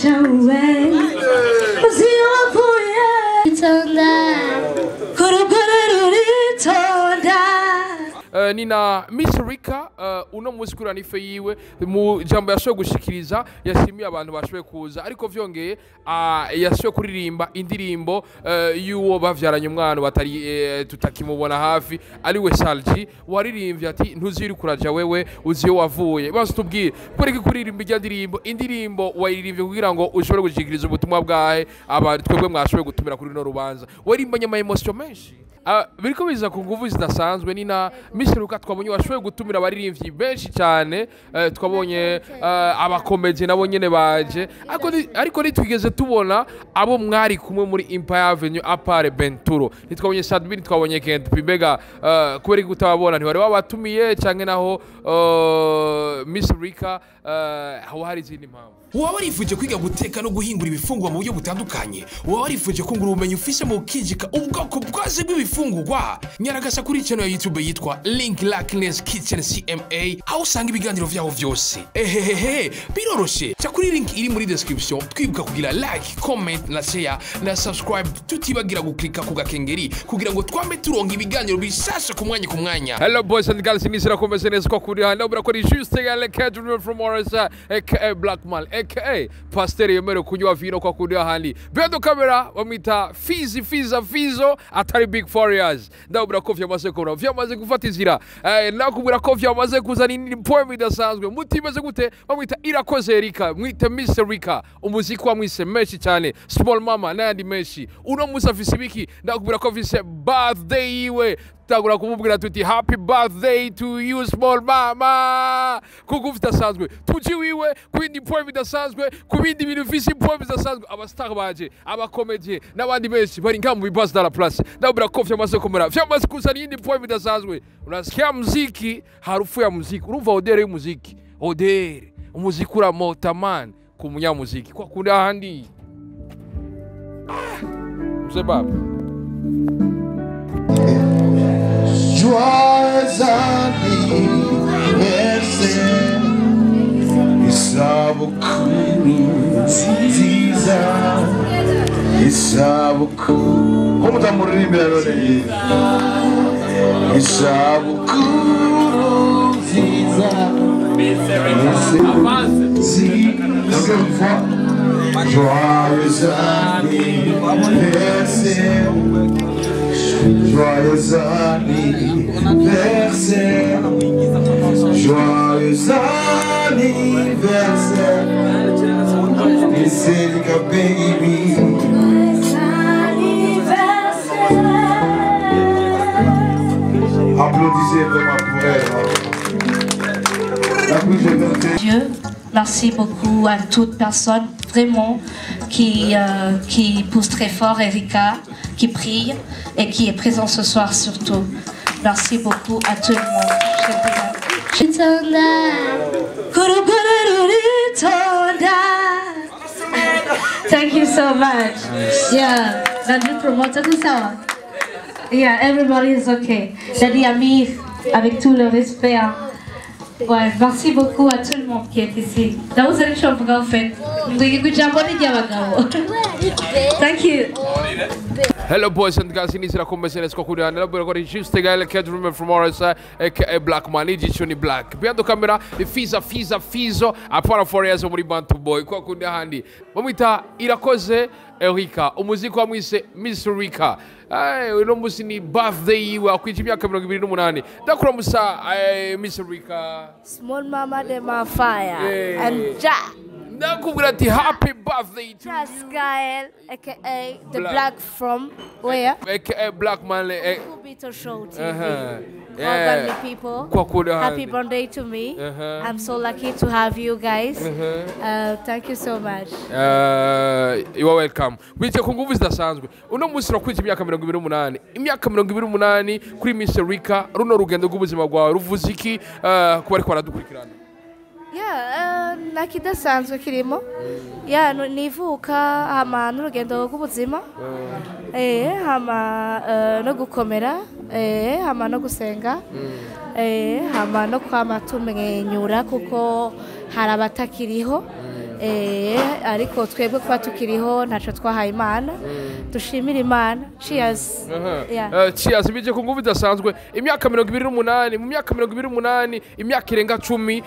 yawe uziyo wavuye itonda kurugore ruritonda Nina misserica uno musi kuri anife yiwe mu jambo yashoboye gushikiriza yashimiye abantu bashoboye kuza ariko vyongeye yashoboye kuririmba indirimbo y'uwo bavyaranye umwana batari tutakimubona hafi ari we SAL G waririmbye ati ntuziri kuraja wewe uziyo wavuye basi tubwire kureke kuririmba ijya indirimbo wayiririmbye kugira ngo ushobore gushikiriza ubutumwa bwahe twebwe mwashoboye gutumira kuri no rubanza warimbanye ama emotion menshi biriko biza ku nguvu zidasanzwe Nina misserica twabonye washoboye gutumira abaririmbyi benshi cyane twabonye abakomeye nabo nyene baje ariko nitwigeze tubona abo mwari kumwe muri Empire Avenue apare bainturo nitwabonye satb nitwabonye kenshi bega kubera gutababona ntiwari wabatumiye canke naho misserica aho hari izindi mpamvu waba warifuje kwiga guteka no guhingura ibifungurwa mu buryo butandukanye waba warifuje kungura ubumenyi ufise mu kijika ubwoko bwose bw'ibifungurwa nyaragasa kuri channel ya YouTube yitwa LUCKYNESS KITCHEN CMA aho usanga ibiganiro vyaho vyose biroroshe cha kuri link iri muri description twibuka kugira like comment na share na subscribe tutibagira guklika ku gakengeri kugira ngo twambe turonga ibiganiro bishasha ku mwanya Hello boys and girls nisira komeze neza ko kuri hano burakora juste gale cadre from Morisa aka Black Man aka Pasteur yemere kunywa vino kwa kuri handi bedo kamera bamwita fizo atari big foreigners ndabura ko vyamaze kubura vyamaze gufata izira nakubwira ko vyamaze kuzana indi poem idasanzwe mutibaze gute bamwita irakoze Erika mwite misserica umuziki wa mwise meshi cyane small mama nandi meshi uno musafisi biki ndakubwira ko vise birthday yiwe tagura kumubwira tuti happy birthday to you small mama kuko vidasanzwe tujiwiwe kwindi poem idasanzwe kubindi bintu visi poem idasanzwe abastar baje abakomedie nabandi benshi bari ngamu bibas dans la place ndabura ko vyamaze komera vyamaze kuzana indi poem idasanzwe unasikia muziki harufu ya muziki urumva odere y'umuziki odere umuziki uramota man ku munyamuziki kwa kundi ahandi msebaba Joyeux anniversaire, isabukuru nziza, isabukuru. Como tá muririmbira none? Isabukuru nziza, joyeux anniversaire. Joyeux anniversaire, joyeux anniversaire, misserica baby. Applaudissez vraiment pour elle. Dieu, merci beaucoup à toute personne vraiment qui pousse très fort Erika, qui prie et qui est présent ce soir surtout. Merci beaucoup à tout le monde. Thank you so much. Yeah, Nadu promote tout ça. Yeah, everybody is okay. Daddy Amir, avec tout le respect. Ouais, merci beaucoup à tout le monde qui est ici. That was a show for girlfriend. Thank you. Hello boys and girls, nisira komeze neza ko kuri hano ndabura ko juste gale cadre from Morisa aka Black Man edition black behind the camera fizo apara foreigners muri Bantu Boy ko kundi handi bamwita irakoze Erika umuziki wa mwise misserica uno musi ni birthday yiwe akwije imyaka 28 ndakura musa misserica small mama de my fire and ja nakubwira ati happy birthday to Gael aka the black from where aka Black Man Kubito show TV all people happy birthday to me I'm so lucky to have you guys thank you so much you are welcome bice ku nguvu zidasanzwe uno musi rakwije imyaka 28 imyaka 28 kuri misserica runo rugendo rw'ubuzima bwawe ruvuziki kuba ariko aradukurikirana nakidasanzwe kirimo nivuka hama n'urugendo rw'ubuzima hama no gukomera hama no gusenga hama no kwama tumwenyura kuko hari abatakiriho ariko twebwe kuba tukiriho ntaco twahaye Imana dushimira Imana. Cheers. Cheers bije ku nguvu idasanzwe. Imyaka 28 mu myaka 28 imyaka irenga 10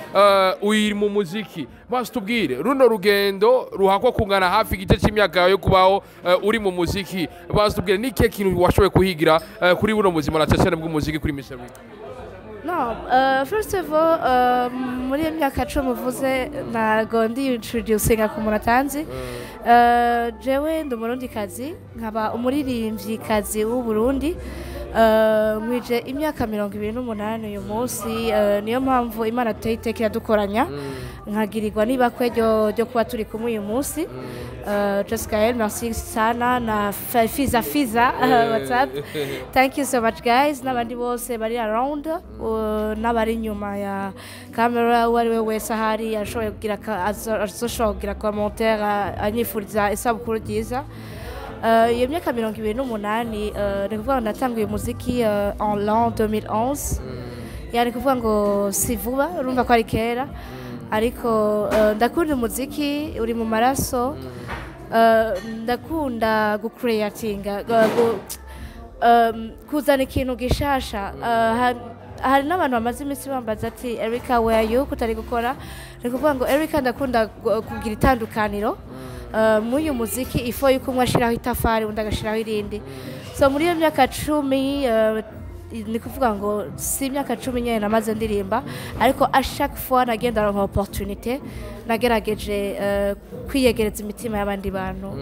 uri mu muziki. Basi tubwire runo rugendo ruhakwa kungana hafi igice cy'imyaka yo kubaho uri mu muziki. Basi tubwire ni kihe kintu washoboye kuhigira kuri buno muzima na cyane bw'umuziki kuri misserica? No, first of all, muri imyaka 10 uvuze ntago ndi introducinga ku muntu atanzi. Jewe ndi umurundikazi nkaba umuririmvyikazi w'u Burundi. Mwije imyaka 28 uyu munsi, niyo mpamvu Imana tutayiteka iradukoranya nkagirirwa nibakwe ryo kuba turi kumwe uyu munsi. Jessica, merci sana na Fiza WhatsApp. Thank you so much guys. N'abandi bose bari around n'abari nyuma ya camera, uwari we wese ahari ashoboye kugira commentaire anyifuriza isabukuru ryiza. Iyo myaka 28 ni kuvuga natangiye umuziki en l'an 2011. Yani kuvuga ngo si vuba urumva ko ari kera, ariko ndakunda umuziki uri mu maraso. Ndakunda gucreatinga kuzana ikintu gishasha. Hari n'abantu bamaze iminsi bambaza ati Erica where are you kutari gukora. Ni kuvuga ngo Erica ndakunda kugira itandukaniro muri uyu muziki ifo yuko umwe ashiraho itafari undi agashiraho irindi. So muri iyo myaka 10 ni kuvuga ngo si imyaka 10 nyene namaze ndirimba, ariko à chaque fois nagenda ronka opportunité nagerageje kwiyegereza imitima y'abandi bantu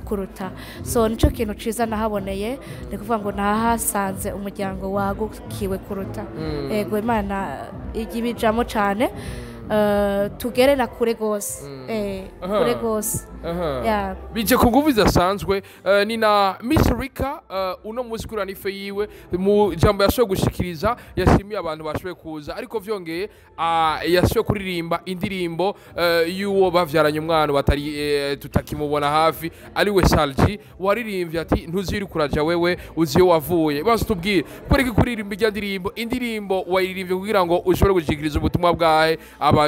kuruta. So nico kintu ciza nahaboneye, ni kuvuga ngo nahasanze umuryango wagukiwe kuruta. Ego Imana igibijamo cyane tugere na kure gose. Kure gose. Bije ku nguvu idasanzwe ni na misserica uno munsi kuri anife yiwe mu jambo yashoboye gushikiriza yashimiye abantu bashoboye kuza, ariko vyongeye yashoboye kuririmba indirimbo y'uwo bavyaranye umwana batari tutakimubona hafi ari we SAL G. Waririmbye ati ntuziri kuraja wewe uziyo wavuye. Basi tubwire kureke kuririmba ijya indirimbo wayirimbye kugira ngo ushobore gushikiriza ubutumwa bwahe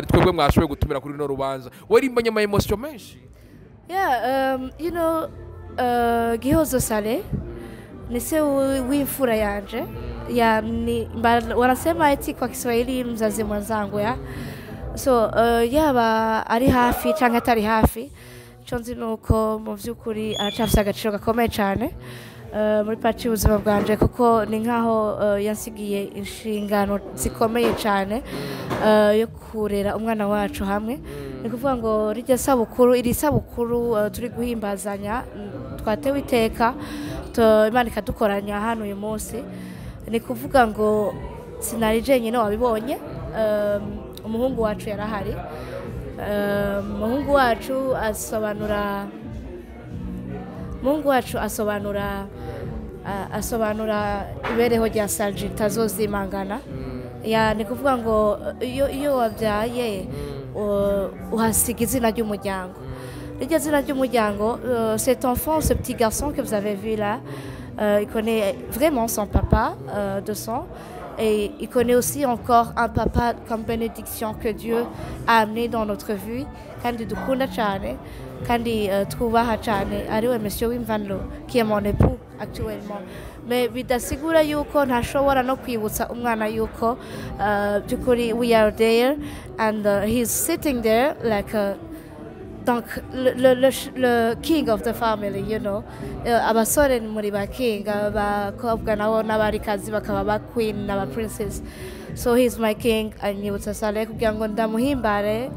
twebwe mwashoboye gutumira kuri no rubanza. Warimbanye ama emotion menshi? You know, Gihozo Sale ni se w'imfura yanje. Wanasema eti kwa Kiswahili mzazi mwenzangu ya. So yaba ari hafi canke atari hafi, ico nzi nuko mu vy'ukuri aracafise agaciro gakomeye cyane muri parti y'ubuzima bwanje, kuko ni nkaho yansigiye inshingano zikomeye cyane yo kurera umwana wacu hamwe. Ni kuvuga ngo iri sabukuru turi guhimbazanya twatewe iteka Imana ikadukoranya hano uyu munsi. Ni kuvuga ngo sinari jenyine wabibonye, umuhungu wacu yarahari. Umuhungu wacu asobanura ibereho rya SAL G tazozimangana. Ni kuvuga ngo iyo wabyaye uhasiga izina ry'umuryango. Iryo zina ry'umuryango, cet enfant, ce petit garçon que vous avez vu là, il connaît vraiment son papa de sang, et il connaît aussi encore un papa comme bénédiction que Dieu a amené dans notre vie, kandi dukunda cyane, kandi twubaha cyane, ariwe monsieur Wimvanlo qui est mon époux actuellement. Mais bidasigura yuko ntashobora no kwibutsa umwana yuko byukuri we are there, and he's sitting there like donc le king of the family, you know. Abasore muri ba king, abakobwa nabo n'abarikazi bakaba ba queen n'aba princess. So he's my king, anyibutsa Sale kugira ngo ndamuhimbare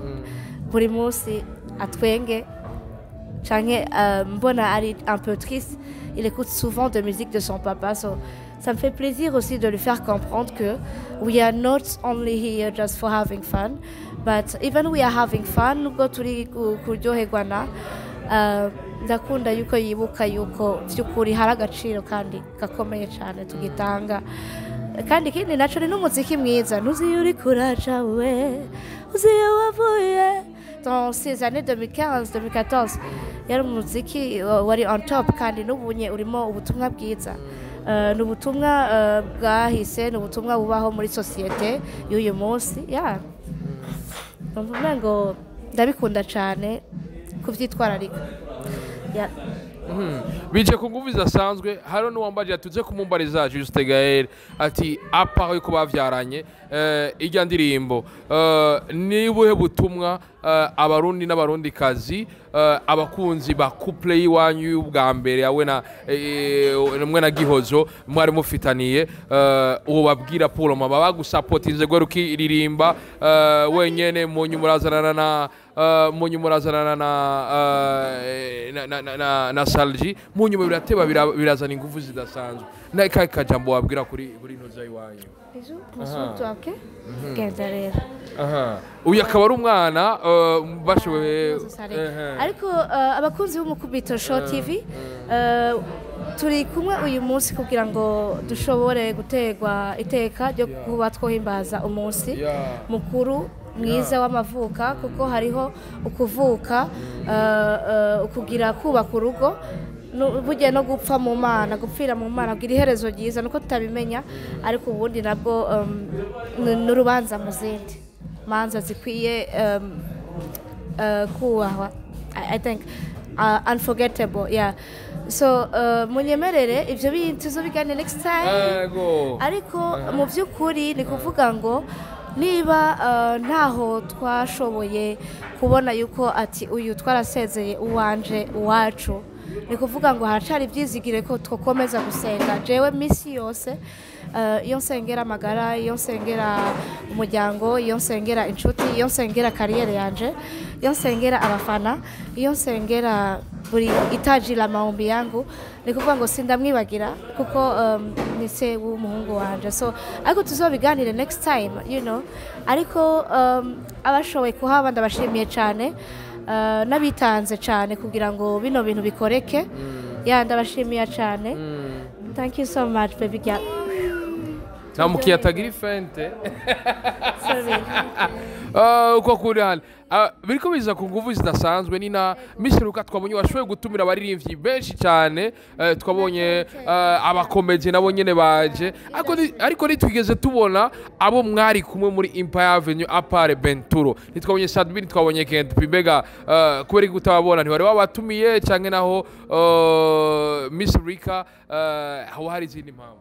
buri munsi atwenge canke mbona ari un peu triste. Il écoute souvent de musique de son papa, so ça me fait plaisir aussi de lui faire comprendre que we are not only here just for having fun, but even we are having fun, nubwo turi kuryoherwana. Ndakunda yuko yibuka yuko by'ukuri hari agaciro kandi gakomeye cyane tugitanga. Kandi ikindi naco ni n'umuziki mwiza, ntuziyo uri kuraca we uziyo wavuye. Dans ces années 2015-2014 yari umuziki wari on top, kandi n'ubunye urimo ubutumwa bwiza. N'ubutumwa bwahise, n'ubutumwa bubaho muri societe y'uyu munsi. Numva ngo ndabikunda cyane kuvyitwararika. Bije ku nguvu zidasanzwe haro n'uwambaje atuze kumumbariza Juste Gaël ati apa yuko bavyaranye irya ndirimbo ni buhe butumwa abarundi n'abarundi kazi abakunzi ba couple yiwanyu y'ubwa mbere yawe na mwe na Gihozo mwari mufitaniye uwo babwira Paul mama bagusapotinze gwe rukiririmba wenyene munyu murazanana na SAL G munyu birateba birazana ingufu zidasanzwe na kai kajambo wabwira kuri ntoza yiwanyu Bizu musutu ake genda rero uyu akaba ari umwana bashoboye ariko abakunzi b'umukubito show TV turi kumwe uyu munsi kugira ngo dushobore gutegwa iteka ryo kuba twohimbaza umunsi mukuru mwiza w'amavuka kuko hariho ukuvuka ukugira kubaka urugo bugiye no gupfa mu mana gupfira mu mana kugira iherezo ryiza nuko tutabimenya ariko ubundi nabwo n'urubanza mu zindi manza zikwiye kubahwa I think unforgettable so munyemerere ivyo bintu tuzobiganira next time ariko mu by'ukuri ni kuvuga ngo niba ntaho twashoboye kubona yuko ati uyu twarasezeye uwanje uwacu ni kuvuga ngo haracari ibyizigire ko twokomeza gusenga jewe misi yose iyo nsengera amagara iyo nsengera umuryango iyo nsengera inshuti iyo nsengera kariyere yanje iyo nsengera abafana iyo nsengera buri itaji la maombi yangu ni kuvuga ngo sindamwibagira kuko ni se w'umuhungu wanje so ariko tuzobiganire next time ariko abashoboye kuhaba ndabashimiye cyane nabitanze cyane kugira ngo bino bintu bikoreke ndabashimiye cyane thank you so much baby girl na mukiyatagira fente uko kuri hano biriko biza ku nguvu zidasanzwe ni na misserica twabonye washoboye gutumira abaririmbyi benshi cyane twabonye abakomeje nabo nyene baje ariko nitwigeze tubona abo mwari kumwe muri Empire Avenue apare bainturo nitwabonye satb nitwabonye kenshi mbega kubera gutababona ntiwari wabatumiye canke naho misserica aho hari izindi mpamvu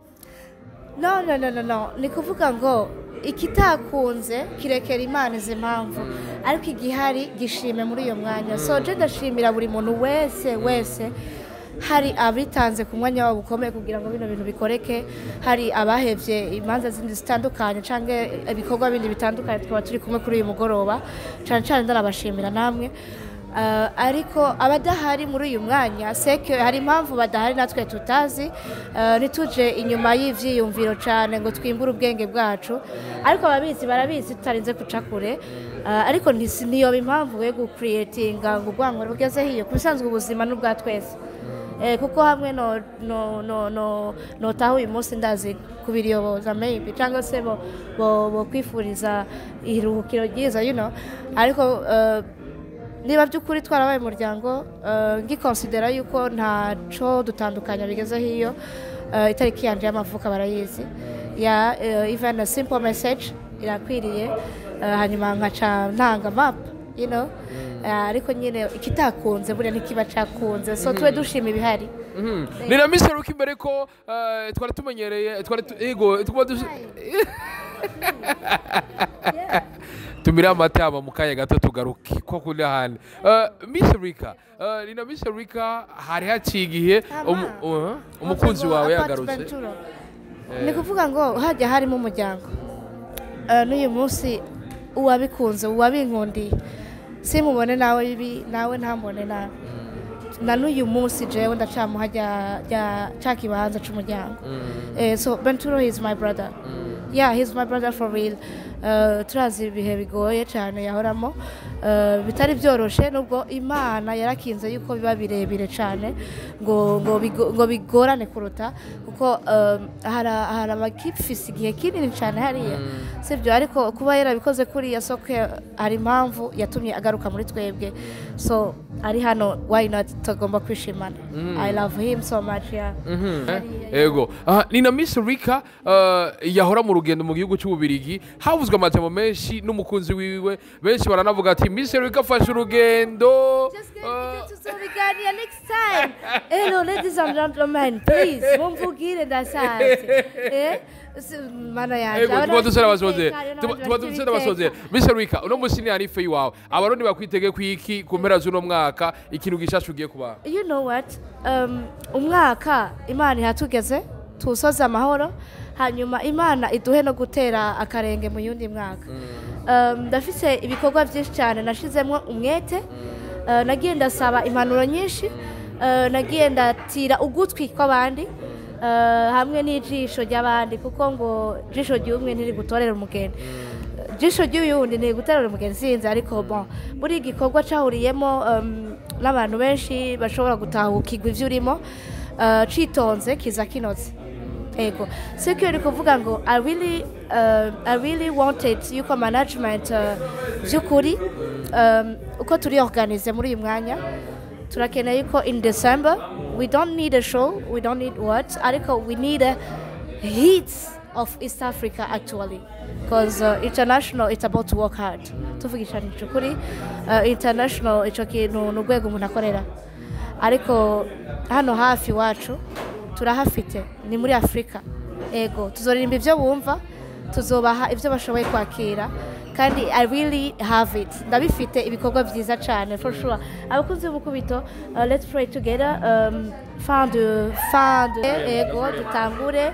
no ni kuvuga ngo ikitakunze kirekera Imana izi mpamvu ariko igihari gishime muri iyo mwanya so je ndashimira buri muntu wese hari abitanze ku mwanya wabo ukomeye kugira ngo bino bintu bikoreke hari abahevye imanza zindi zitandukanye canke ibikorwa bindi bitandukanye twaba turi kumwe kuri uyu mugoroba cyane ndarabashimira namwe ariko abadahari muri uyu mwanya seke hari impamvu badahari natwe tutazi nituje inyuma y'ivyiyumviro cyane ngo twimbure ubwenge bwacu ariko ababizi barabizi tutarinze kuca kure ariko niyo impamvu yo gucreatinga ngo ubwango bugeze hiyo kubisanzwe ubuzima n'ubwa twese kuko hamwe no taho uyu munsi ndazi kubiriyoboza maybe cyangwa se bo kwifuriza iruhukiro ryiza ariko niba by'ukuri twarabaye umuryango ngikonsidera yuko ntaco dutandukanya bigeze hiyo itariki yanje y'amavuka barayizi even a simple message irakwiriye hanyuma nkaca ntanga map ariko nyine ikitakunze buriya ntikiba cakunze so tube dushima ibihari ni na misserica imbere ko twari tumenyereye tumira amata yaba mu kanya gato tugaruke ko kuri hano misserica ni na misserica hari hacigihe umukunzi wawe yagarutse ni kuvuga ngo hajya harimo umuryango n'uyu munsi uwabikunze uwabinkundiye simubone nawe bibi nawe ntambone nawe na n'uyu munsi jewe ndacamuha cya kibanza c'umuryango so bainturo he is my brother he's my brother for real turazi ibihe bigoye cyane yahoramo bitari byoroshe nubwo Imana yarakinze yuko biba birebire cyane ngo bigorane kuruta kuko hari abakifise igihe kinini cyane hariya sibyo ariko kuba yarabikoze kuri ya soko hari impamvu yatumye agaruka muri twebwe so ari hano why not tugomba kwishimana. I love him so much. Yeah. Ego ni na misserica yahora mu rugendo mu gihugu cy'ububirigi havuzwe amajambo menshi n'umukunzi wiwe benshi baranavuga ati misserica fasha urugendo. Just get me to next time. Hello ladies and gentlemen, please mumvugire ndashatse. Mana yaje tuba basoze misserica uno musi ni arife iwawe abarundi bakwitege kwiki ku mpera z'uno mwaka ikintu gishasha ugiye kuba. You know what, umwaka Imana ihatugeze tusoza amahoro hanyuma Imana iduhe no gutera akarenge mu yundi mwaka. Ndafise ibikorwa byinshi cyane nashizemo umwete, nagiye ndasaba impanuro nyinshi, nagiye ndatira ugutwi kw'abandi hamwe n'ijisho ry'abandi kuko ngo jisho ry'umwe ntiri gutorera umugeni, jisho ry'uyundi ntiri gutorera umugeni sinzi, ariko bon buri gikorwa cahuriyemo n'abantu benshi bashobora gutahukirwa ivyo urimo citonze kiza kinoze. Ego siko yari kuvuga ngo I really wanted yuko management by'ukuri uko turi organize muri uyu mwanya turakeneye yuko in December we don't need a show, we don't need what, ariko we need a hits of East Africa actually, because international it's about to work hard. Tuvugisha n'ukuri international ico kintu n'ugwego umuntu akorera, ariko hano hafi wacu turahafite ni muri Afrika. Ego tuzoririmba ivyo bumva, tuzobaha ivyo bashoboye kwakira, kandi I really have it, ndabifite ibikorwa byiza cyane for sure. Abakunzi b'ukubito, let's pray together, fin de ego dutangure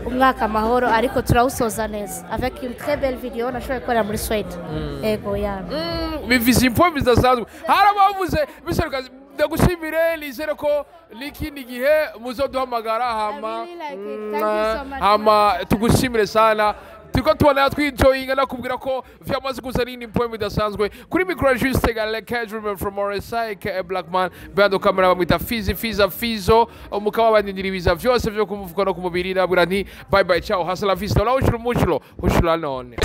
umwaka amahoro, ariko turawusoza neza avec une très belle vidéo nashoboye gukorera muri Sweden. Ego ya bivize impombo bidasanzwe harabavuze misserica ndagushimire nizere ko n'ikindi gihe muzoduhamagara hama tugushimire sana. Turiko tubona twinjoyinga nakubwira ko vyamaze kuzana indi impombo idasanzwe kuri micro juste gale from misserica Blackman bando camera bamwita fizo umukaba bandindira ibiza vyose vyo kumuvuka no kumubiri nabura nti bye bye ciao hasta la vista la ushuru none.